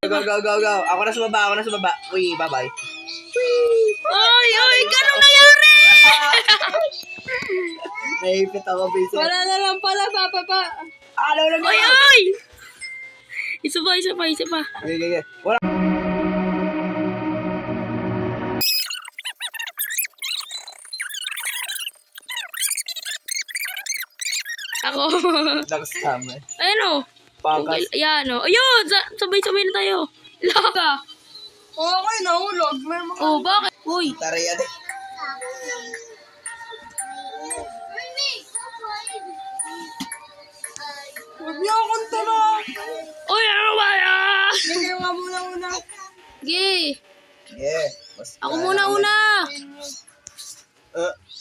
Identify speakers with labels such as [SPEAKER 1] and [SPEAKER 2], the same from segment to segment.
[SPEAKER 1] Go, go, go, go. Ako na sa baba, Uy, bye-bye.
[SPEAKER 2] Oy, ganun nangyari?
[SPEAKER 1] Naipit ako, Vincent.
[SPEAKER 3] Wala na lang pala, papa.
[SPEAKER 1] Alaw na
[SPEAKER 2] Oy! Isa pa.
[SPEAKER 1] Okay. Wala.
[SPEAKER 2] Ako.
[SPEAKER 1] Nakasama.
[SPEAKER 2] Ayun o.
[SPEAKER 1] Pangkas.
[SPEAKER 2] Okay, ayan o. Ayun, sabay-sabay na tayo. Laka.
[SPEAKER 3] Okay, nahulog.
[SPEAKER 2] Oh, bakit? Uy.
[SPEAKER 1] Taray, ate.
[SPEAKER 3] Huwag niyo akong tara.
[SPEAKER 2] Uy, ano ba yan?
[SPEAKER 3] Bigyan nga muna.
[SPEAKER 2] Sige.
[SPEAKER 1] Yeah.
[SPEAKER 2] Ako muna.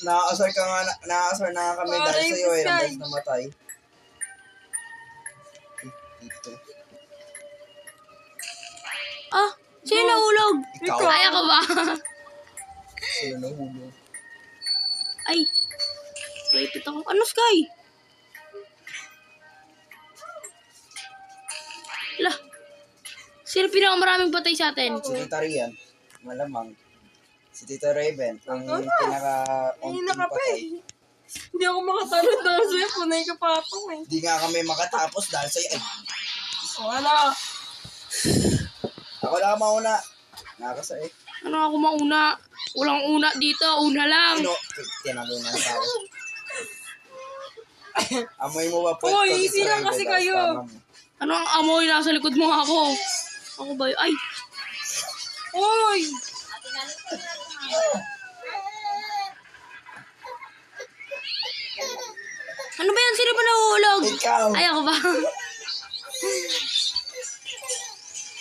[SPEAKER 1] Nakakasar na kami dahil sa'yo eh. Nang dahil namatay.
[SPEAKER 2] Ah, sino nahulog?
[SPEAKER 1] Ikaw.
[SPEAKER 2] Kaya ka ba?
[SPEAKER 1] Sino nahulog?
[SPEAKER 2] Ay. Wait, ako. Ano, Sky? Lah. Sino pinakamaraming patay sa atin?
[SPEAKER 1] Si Tita Rian. Malamang. Si Tita Raven. Ang pinaka-unting patay.
[SPEAKER 3] Hindi ako makatalon dahil sa'yo. Punay ka pa ako eh.
[SPEAKER 1] Hindi nga kami makatapos dahil sa'yo. Ay,
[SPEAKER 3] Wala.
[SPEAKER 1] ako na mauna. Nakakasa eh.
[SPEAKER 2] Ano ako mauna? Walang una dito. Una lang.
[SPEAKER 1] Ano? Tinago na tao. Amoy mo ba po?
[SPEAKER 3] Uy, easy lang kasi kayo.
[SPEAKER 2] Ano ang amoy? Nasa likod mo ako. Ako ba yun? Ay.
[SPEAKER 3] Uy!
[SPEAKER 2] Ano ba yan? Sino ba nahuhulog?
[SPEAKER 1] Ikaw.
[SPEAKER 2] Ay, ako ba?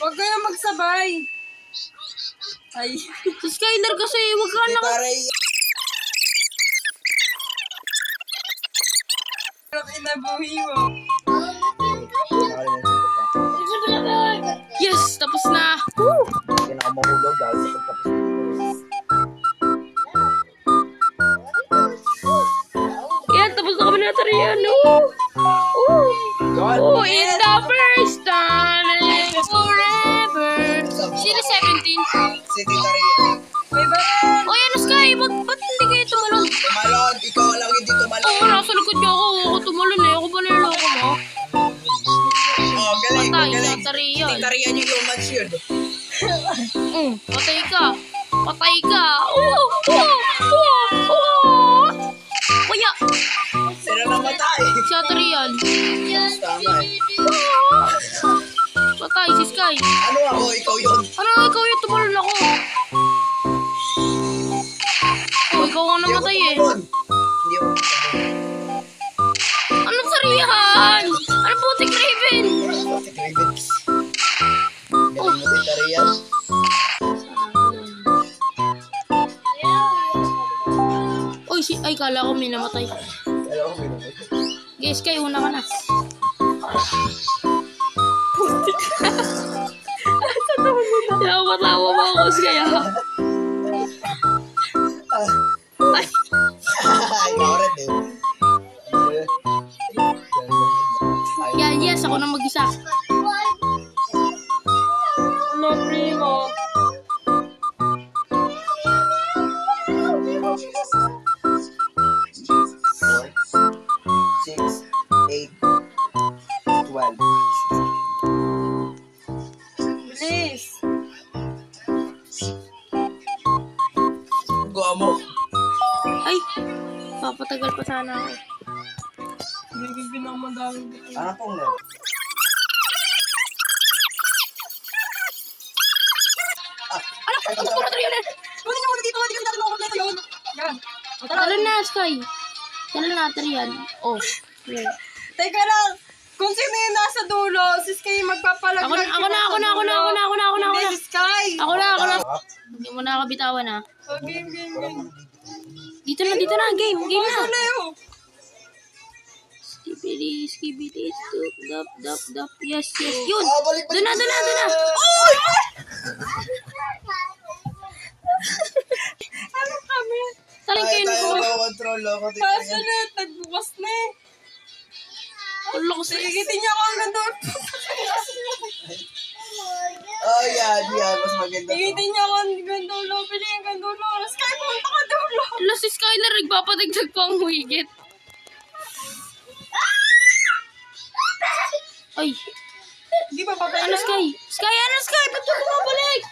[SPEAKER 3] Huwag kayo magsabay. Ay.
[SPEAKER 2] Si Skyler kasi, wag ka na.
[SPEAKER 1] Tita Ray.
[SPEAKER 3] Inabuhi mo.
[SPEAKER 1] Nakalimutan ko pa.
[SPEAKER 2] Yes, tapos na.
[SPEAKER 1] Hindi na ako mahulog dahil sa pagtapos.
[SPEAKER 2] Yan, tapos na kami na tariyan. Oh, in the first time, and forever. Sino 17?
[SPEAKER 1] Si Tita Ray.
[SPEAKER 3] May ba?
[SPEAKER 2] Oy, ano Sky? Ba't hindi kayo tumalon?
[SPEAKER 1] Tumalon! Ikaw lang hindi tumalon.
[SPEAKER 2] Oo, nasa likod niyo ako. Ako tumalon eh. Ako ba niloko mo?
[SPEAKER 1] Oh, galing,
[SPEAKER 2] Patay,
[SPEAKER 1] galing.
[SPEAKER 2] natari
[SPEAKER 1] Si
[SPEAKER 2] yan.
[SPEAKER 1] Tita Ray yung humans yun.
[SPEAKER 2] Patay ka. Patay ka. Kuya,
[SPEAKER 1] Sino namatay?
[SPEAKER 2] si Atrian.
[SPEAKER 1] Tama eh.
[SPEAKER 2] Patay, si Sky.
[SPEAKER 1] Ano ako? Ikaw yun.
[SPEAKER 2] Ano, ikaw yung tumalon ako. Oh, ikaw ang namatay eh.
[SPEAKER 1] Hindi ako.
[SPEAKER 2] Anong sarihan? Ano putik Raven?
[SPEAKER 1] Si Raven. Galing mo Tita Ray yan.
[SPEAKER 2] Uy, ay, kala ko may namatay.
[SPEAKER 1] Kala ko may namatay.
[SPEAKER 2] Okay, Sky, una ka na. Tawa mo ako, Sky, ha? Ay,
[SPEAKER 1] Ikaw rin eh.
[SPEAKER 2] yan, yes, ako na mag-isa.
[SPEAKER 3] Ano, primo?
[SPEAKER 1] Six, 8, 12.
[SPEAKER 3] Bilis.
[SPEAKER 1] Gomo.
[SPEAKER 2] Ay, papatagal pa sana ako.
[SPEAKER 3] Hindi pinakamadami.
[SPEAKER 1] Ano pong net?
[SPEAKER 2] Ano? Gusto ko Atrian eh.
[SPEAKER 3] Pwede nga muna dito. Hindi ka natin makumpleto yun. Yan.
[SPEAKER 2] Tara na, Sky. Tara na, Atrian. Oh, yeah.
[SPEAKER 3] Teka lang. Kung sino yung nasa dulo, si Sky magpapalaglag.
[SPEAKER 2] Ako na.
[SPEAKER 3] Hindi, si Sky.
[SPEAKER 2] Ako na. Hindi mo na ako bitawan, ha?
[SPEAKER 3] Oh, game.
[SPEAKER 2] Dito na, game na.
[SPEAKER 3] Ano yun?
[SPEAKER 2] Skibidi, dap. Yes, yun.
[SPEAKER 1] Balik.
[SPEAKER 2] Doon na.
[SPEAKER 3] Ano kami?
[SPEAKER 2] Talingkin ko.
[SPEAKER 1] Control ako.
[SPEAKER 3] Kaso na, nagbukas na eh.
[SPEAKER 2] Ulo ko sa
[SPEAKER 3] Sigitin niyo ako hanggang doon.
[SPEAKER 1] Oh, yan. Mas maganda to.
[SPEAKER 3] Igitin niya ako hanggang dulo. Pili hanggang dulo. Sky, punta ka dulo.
[SPEAKER 2] Ala, si Skylar, nagpapadagdag pa ang huigit. Ay,
[SPEAKER 3] Hindi pa papay
[SPEAKER 2] ano Sky? Sky, ano Sky? Ba't ka bumabalik?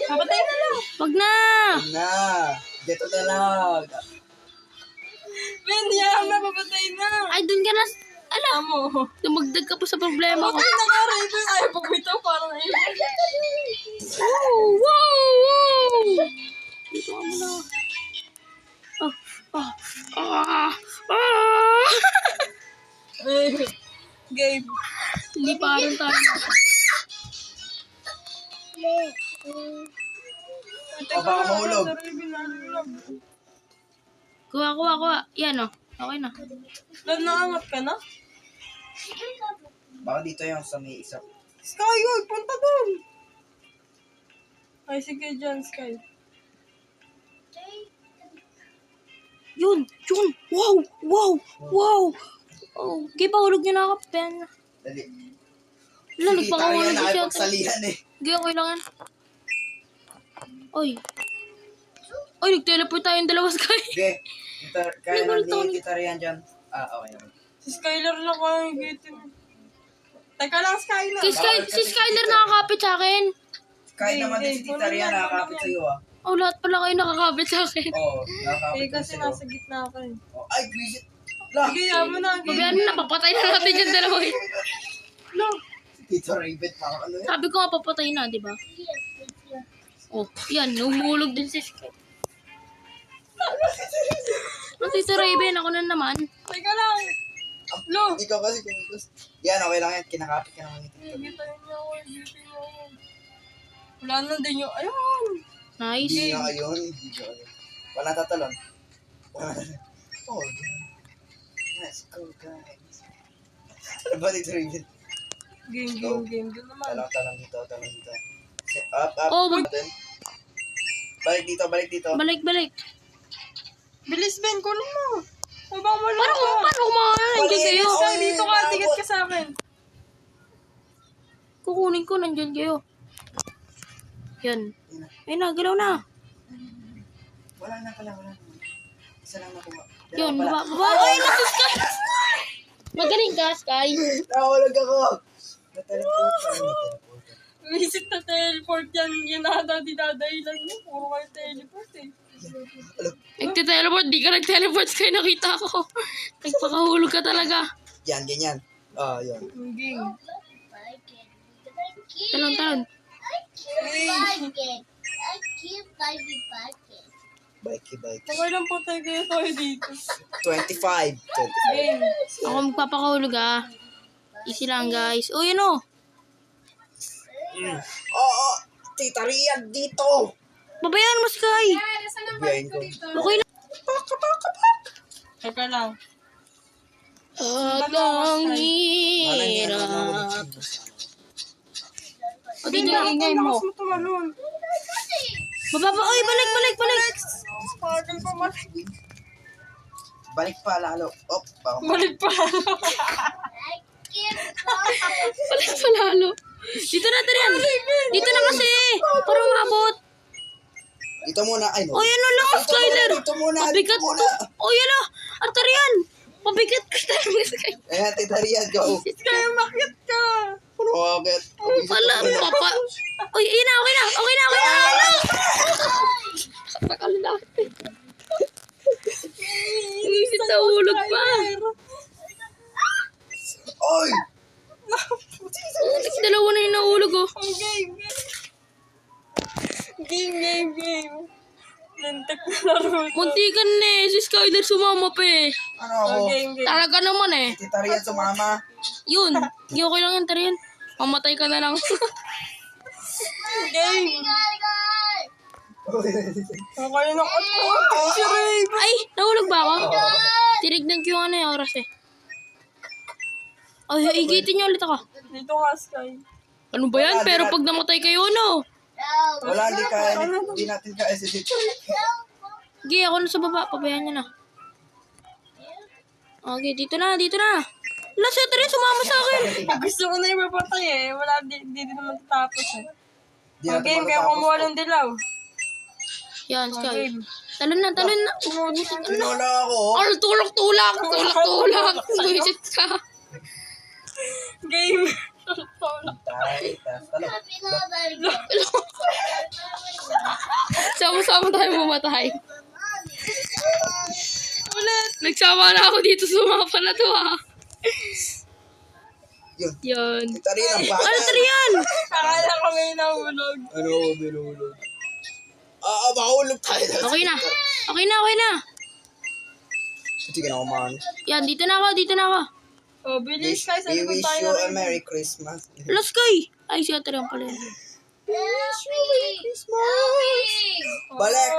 [SPEAKER 3] Papatay na lang.
[SPEAKER 2] Wag na.
[SPEAKER 1] Na. Dito na lang.
[SPEAKER 3] Ben, yan na. Papatay na.
[SPEAKER 2] Ay, dun ka na. Ala,
[SPEAKER 3] Amo.
[SPEAKER 2] dumagdag ka pa sa problema ko.
[SPEAKER 3] Okay na nga, Raven. Ayaw pag bitaw. Parang ayun.
[SPEAKER 2] Wow, wow. Dito ka muna. Ah.
[SPEAKER 3] Game.
[SPEAKER 2] Hindi pa rin tayo.
[SPEAKER 1] Baka mahulog.
[SPEAKER 2] Kuha. Yan o. Okay na.
[SPEAKER 3] Naangat ka na?
[SPEAKER 1] Baka dito yung sa may isa.
[SPEAKER 3] Sky, yun. Punta dun. Ay, sige dyan, Sky.
[SPEAKER 2] Yun. Wow. Oh, okay, pahulog niyo na ako. Pen.
[SPEAKER 1] Dali.
[SPEAKER 2] Wala, nagpakahulog
[SPEAKER 1] na
[SPEAKER 2] ko siya.
[SPEAKER 1] pagsalihan eh.
[SPEAKER 2] Hindi, okay lang yan. Oy, nag-teleport tayong dalawa, Sky.
[SPEAKER 1] Okay. Kaya
[SPEAKER 2] Nagulat ako
[SPEAKER 1] na ni Tita Rian dyan. Okay.
[SPEAKER 3] Si Skylar lang kaya gitin. Teka lang, Skylar.
[SPEAKER 2] Si Skylar nakakapit sa akin.
[SPEAKER 1] Kahit naman din si Tita Rian nakakapit sa'yo ah.
[SPEAKER 2] Oh, lahat pala kayo nakakapit sa akin.
[SPEAKER 1] Oo, nakakapit
[SPEAKER 3] Eh,
[SPEAKER 1] din
[SPEAKER 3] kasi
[SPEAKER 1] sa'yo.
[SPEAKER 3] nasa gitna ka eh.
[SPEAKER 1] Oh, ay, visit. Lah!
[SPEAKER 3] Sige, yaman na.
[SPEAKER 2] Pabayaan mo na, papatay na natin yung dalawa eh.
[SPEAKER 3] No.
[SPEAKER 1] Tita Raven, parang ano yan?
[SPEAKER 2] Sabi ko nga papatay na, di ba? Oh, yan, humulog din si Sky. Ang Tito Raven, ako na naman.
[SPEAKER 3] Teka lang. Lo.
[SPEAKER 1] Ikaw kasi kumitos. Yan, okay lang yan. Kinakapit ka naman ni Tita.
[SPEAKER 3] Gitin niya ako. Gitin niya ako. Wala na din yung, ayun.
[SPEAKER 2] Nice.
[SPEAKER 1] Hindi nga yun. Hindi nga yun. Wala tatalon. Oh, yeah. Let's go, guys. Ano ba Tita Raven?
[SPEAKER 3] Game. Doon naman.
[SPEAKER 1] Talong dito. Up.
[SPEAKER 2] Oh,
[SPEAKER 1] Balik dito.
[SPEAKER 2] Balik.
[SPEAKER 3] Bilis, Ben. Kunin mo. Habang wala
[SPEAKER 2] Paano
[SPEAKER 3] ka.
[SPEAKER 2] kumain? Nandiyan kayo.
[SPEAKER 3] Sky, dito ka. Tigat ka sa akin.
[SPEAKER 2] Kukunin ko, nandiyan kayo. Yan. Ayun na, galaw na.
[SPEAKER 1] Wala na pala. Isa lang nakuha.
[SPEAKER 2] Yun, baba. Ay, naku, Sky! Magaling ka, Sky.
[SPEAKER 1] Nakawalog ako. Natalikot ka.
[SPEAKER 3] Visit na teleport yan. Yan na dinadahilan mo. Puro kayo teleport eh.
[SPEAKER 2] Nagte-teleport, di ka nag-teleport, Sky, nakita ko. Nagpakahulog ka talaga.
[SPEAKER 1] Yan, ganyan. Yan.
[SPEAKER 3] Game.
[SPEAKER 2] Talon.
[SPEAKER 1] Bike.
[SPEAKER 3] Okay lang po tayo dito.
[SPEAKER 1] 25.
[SPEAKER 3] Game.
[SPEAKER 2] Ako magpapakahulog ah. Easy lang, guys. Oh, yun oh.
[SPEAKER 1] Oo. Tita Rian, dito.
[SPEAKER 2] Babayaan mo, Sky.
[SPEAKER 1] Biyahin ko.
[SPEAKER 2] Okay lang.
[SPEAKER 3] Teka lang.
[SPEAKER 2] At ang hirap. O, dito na.
[SPEAKER 3] Ingay mo. Lakas mo tumalon.
[SPEAKER 2] Bababa. Oy, balik.
[SPEAKER 3] Pagal pa mali.
[SPEAKER 1] Balik pa lalo.
[SPEAKER 3] Balik pa.
[SPEAKER 2] Balik pa lalo. Dito na, Tarian. Dito na kasi. Para umabot.
[SPEAKER 1] Dito muna. Ay, no.
[SPEAKER 2] O, yan o lang, Skyler.
[SPEAKER 1] Dito muna.
[SPEAKER 2] Pabigat to. O, yan o. Tarian. Pabigat ka tayo, Sky.
[SPEAKER 1] Ayan, Tita Rian, go.
[SPEAKER 3] Kaya umakyat ka.
[SPEAKER 1] Bakit?
[SPEAKER 2] Wala, papa. Uy, ayun na, okay na. Ano? Sakal na. Isit sa hulog pa.
[SPEAKER 1] Oy!
[SPEAKER 2] Dalawa na yung nahulog, oh.
[SPEAKER 3] Game. Lantak na laro.
[SPEAKER 2] Muntikan na eh. Si Skyler sumama pa eh.
[SPEAKER 1] Ano ako?
[SPEAKER 3] Game.
[SPEAKER 2] Talaga naman eh.
[SPEAKER 1] Tita Rian sumama.
[SPEAKER 2] Yun. Hindi okay lang yan, Tarian. Mamatay ka na lang.
[SPEAKER 3] Game. Okay na ako. Si Ray.
[SPEAKER 2] Ay, nahulog ba ako? Tinignan ko yung ano yung oras eh. Ay, igitin niyo ulit ako.
[SPEAKER 3] Dito ka, Sky.
[SPEAKER 2] Ano ba yan? Pero pag namatay kayo, ano?
[SPEAKER 1] Wala, hindi natin kaya si Tita.
[SPEAKER 2] Sige, ako na sa baba. Pabayaan niyo na. Okay, dito na. Wala siya rin sumama sa akin.
[SPEAKER 3] Gusto ko na yung mapatay eh. Wala, di naman tatapos eh.
[SPEAKER 1] Di na
[SPEAKER 3] Game,
[SPEAKER 1] ito
[SPEAKER 3] kaya
[SPEAKER 1] matatapos
[SPEAKER 3] kumuha
[SPEAKER 1] to.
[SPEAKER 3] ng dilaw.
[SPEAKER 2] Yan, Sky.
[SPEAKER 3] Game.
[SPEAKER 2] Talon na.
[SPEAKER 1] Tinola ako.
[SPEAKER 2] Ay, tulak. Buisit ka.
[SPEAKER 3] Game.
[SPEAKER 1] Tay, tas, talon.
[SPEAKER 2] Sama-sama tayo mamatay.
[SPEAKER 3] Ulit.
[SPEAKER 2] Nagsama na ako dito, sumapa na to ah.
[SPEAKER 1] Yun.
[SPEAKER 2] Yan.
[SPEAKER 1] Tari ng bagal.
[SPEAKER 2] Ano tari yan?
[SPEAKER 3] Akala ko may nahulog.
[SPEAKER 1] Ano ako binulog? Mahulog tayo.
[SPEAKER 2] Okay na.
[SPEAKER 1] Sige na kumahan.
[SPEAKER 2] Yan, dito na ako.
[SPEAKER 3] Oh, bilis guys.
[SPEAKER 1] We
[SPEAKER 3] Ano
[SPEAKER 1] wish
[SPEAKER 3] tayo
[SPEAKER 1] you
[SPEAKER 3] na
[SPEAKER 1] a Merry Christmas.
[SPEAKER 2] Hello, Sky. Ay, si Ate Rian pala yan.
[SPEAKER 1] Balik!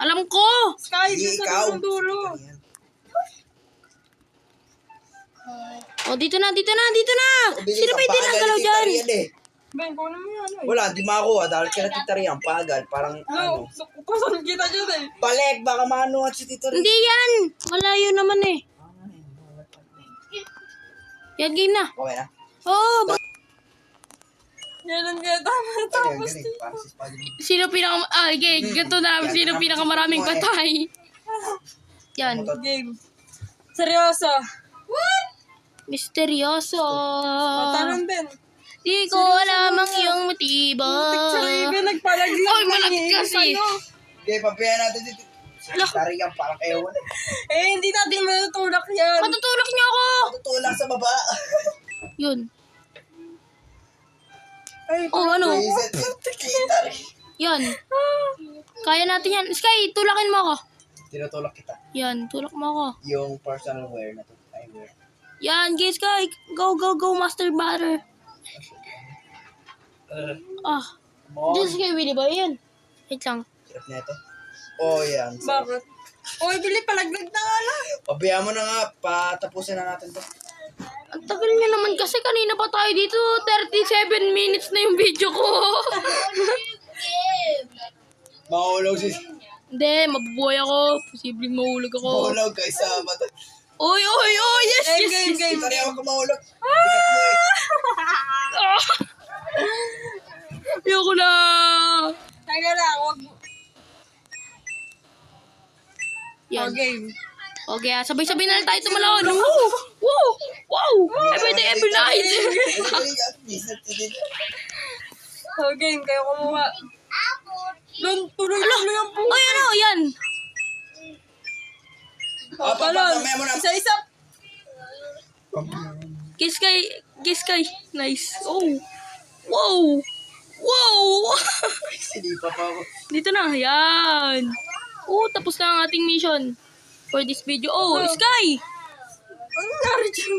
[SPEAKER 2] Alam ko.
[SPEAKER 3] Sky,
[SPEAKER 1] Hindi
[SPEAKER 3] dito
[SPEAKER 1] ikaw.
[SPEAKER 3] sa dulo.
[SPEAKER 2] O, dito na. Sino ba yung tinagalaw dyan?
[SPEAKER 3] Ben, kunin mo yan eh.
[SPEAKER 1] Wala, di makuha dahil kila Tita Rian, pagal. Parang ano.
[SPEAKER 3] No, kukusan kita dyan eh.
[SPEAKER 1] Balik! Baka manuhat si Tita Rian.
[SPEAKER 2] Hindi yan. Malayo naman eh. Yan, game na.
[SPEAKER 1] Okay na.
[SPEAKER 2] Oh,
[SPEAKER 3] Yan kaya tama
[SPEAKER 1] Ayun,
[SPEAKER 3] tapos
[SPEAKER 1] galing.
[SPEAKER 3] dito.
[SPEAKER 1] Parang si Spider-Man.
[SPEAKER 2] sino ganito na. Sino pinakamaraming patay? Yan.
[SPEAKER 3] Game. Seryoso.
[SPEAKER 2] Misteryoso.
[SPEAKER 3] Matanong Ben.
[SPEAKER 2] Di ko alam ang iyong motibo.
[SPEAKER 3] Sa Raven, nagpalaglag
[SPEAKER 2] Ay, malapit kasi.
[SPEAKER 1] Okay, papayan natin si Tita Rian. Parang ewan.
[SPEAKER 3] Eh, hindi natin matutulak yan.
[SPEAKER 2] Matutulak niyo ako.
[SPEAKER 1] Tutulak sa baba.
[SPEAKER 2] Yun.
[SPEAKER 3] Ay,
[SPEAKER 2] Oh, ano?
[SPEAKER 1] Reset Tita Rian.
[SPEAKER 2] Yan. Kaya natin yan. Sky, tulakin mo ako.
[SPEAKER 1] Tinutulak kita.
[SPEAKER 2] Yan, tulak mo ako.
[SPEAKER 1] Yung personal wear na to. I wear.
[SPEAKER 2] Yan, guys, Sky. Go, Master Batter.
[SPEAKER 1] Come
[SPEAKER 2] Diyos
[SPEAKER 1] on.
[SPEAKER 2] Sky, Willy Boy. Yan. Wait lang.
[SPEAKER 1] Hirap na ito. Oh, yan. So,
[SPEAKER 3] bakit? Oy, bili, palaglag na nga lang.
[SPEAKER 1] pabayaan mo na nga. Patapusin na natin to.
[SPEAKER 2] Ang tagal niya naman kasi kanina pa tayo dito. 37 minutes na yung video ko.
[SPEAKER 1] Mahulog si...
[SPEAKER 2] Hindi, mabubuhay ako. Posibleng mahulog ako.
[SPEAKER 1] Mahulog kay sa mata.
[SPEAKER 2] Oy, yes.
[SPEAKER 3] Game.
[SPEAKER 1] Tita Rian, huwag ka mahulog. Bigat mo eh.
[SPEAKER 2] Ayoko na.
[SPEAKER 3] Teka lang, wag.
[SPEAKER 2] Yan.
[SPEAKER 3] Oh, game.
[SPEAKER 2] Okay, sabay-sabay na lang tayo tumalawan. Wow! Every day, every night.
[SPEAKER 3] Oh, game, kayo kumuha. Tuloy ang puso.
[SPEAKER 2] Ay, ano, yan.
[SPEAKER 3] Oh, talon.
[SPEAKER 1] papamaya mo na.
[SPEAKER 3] Isa-isa.
[SPEAKER 2] Kiss kay. Nice. Oh. Wow!
[SPEAKER 1] Sinipa pa ako.
[SPEAKER 2] Dito na, yan. Tapos na ang ating mission for this video. Oh, Sky!
[SPEAKER 3] Ano nangyari dyan?